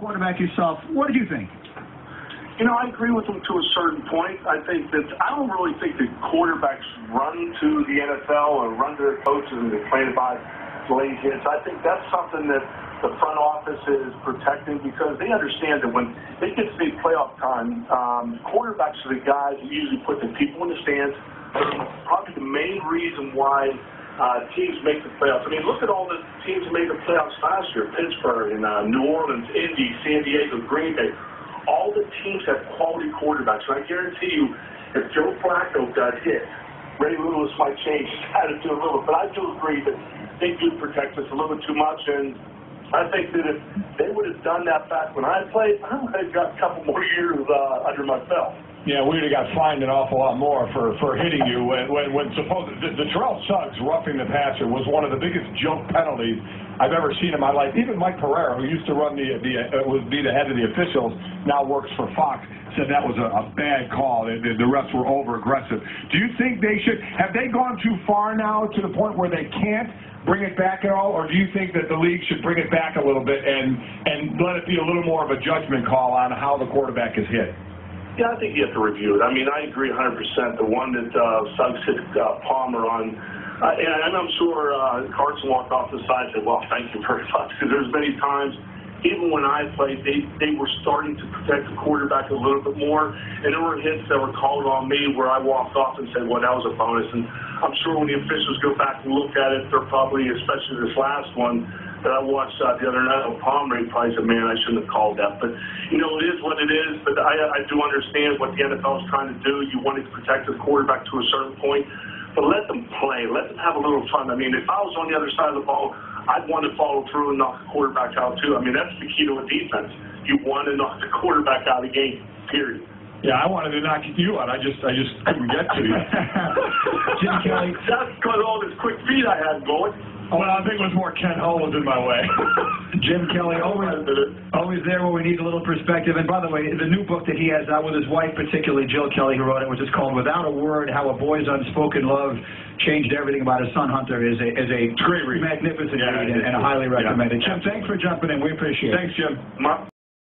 quarterback yourself. What did you think? You know, I agree with him to a certain point. I don't really think that quarterbacks run to the NFL or run to their coaches and complain about late hits. I think that's something that the front office is protecting because they understand that when it gets to the playoff time, quarterbacks are the guys that usually put the people in the stands. Probably the main reason why teams make the playoffs. I mean, look at all the teams that made the playoffs last year: Pittsburgh and New Orleans, Indy, San Diego, Green Bay. All the teams have quality quarterbacks, and I guarantee you, if Joe Flacco got hit, Ray Lewis might change his attitude a little. But I do agree that they do protect us a little bit too much, and I think that if they would have done that back when I played, I might have got a couple more years under my belt. Yeah, we would have got fined an awful lot more for hitting you when supposed the Terrell Suggs roughing the passer was one of the biggest joke penalties I've ever seen in my life. Even Mike Pereira, who used to run be the head of the officials, now works for Fox, said that was a bad call. The refs were over aggressive. Do you think have they gone too far now to the point where they can't bring it back at all, or do you think that the league should bring it back a little bit and let it be a little more of a judgment call on how the quarterback is hit? Yeah, I think you have to review it. I mean, I agree 100%. The one that Suggs hit Palmer on, and I'm sure Carson walked off the side and said, well, thank you very much, because there's many times, even when I played, they were starting to protect the quarterback a little bit more, and there were hits that were called on me where I walked off and said, well, that was a bonus. And I'm sure when the officials go back and look at it, they're probably, especially this last one that I watched the other night on Palmer, he probably said, man, I shouldn't have called that. But, you know, it is what it is. But I do understand what the NFL is trying to do. You want to protect the quarterback to a certain point. But let them play. Let them have a little fun. I mean, if I was on the other side of the ball, I'd want to follow through and knock the quarterback out, too. I mean, that's the key to a defense. You want to knock the quarterback out of the game, period. Yeah, I wanted to knock you out. I just couldn't get to you. Jim Kelly. That's because all this quick feet I had going. Well, I think it was more Ken Hull was in my way. Jim Kelly, always there where we need a little perspective. And by the way, the new book that he has out with his wife, particularly Jill Kelly, who wrote it, which is called "Without a Word: How a Boy's Unspoken Love Changed Everything About His Son Hunter," is a great read. Magnificent read and I highly recommend it. Jim, thanks for jumping in. We appreciate it. Thanks, Jim.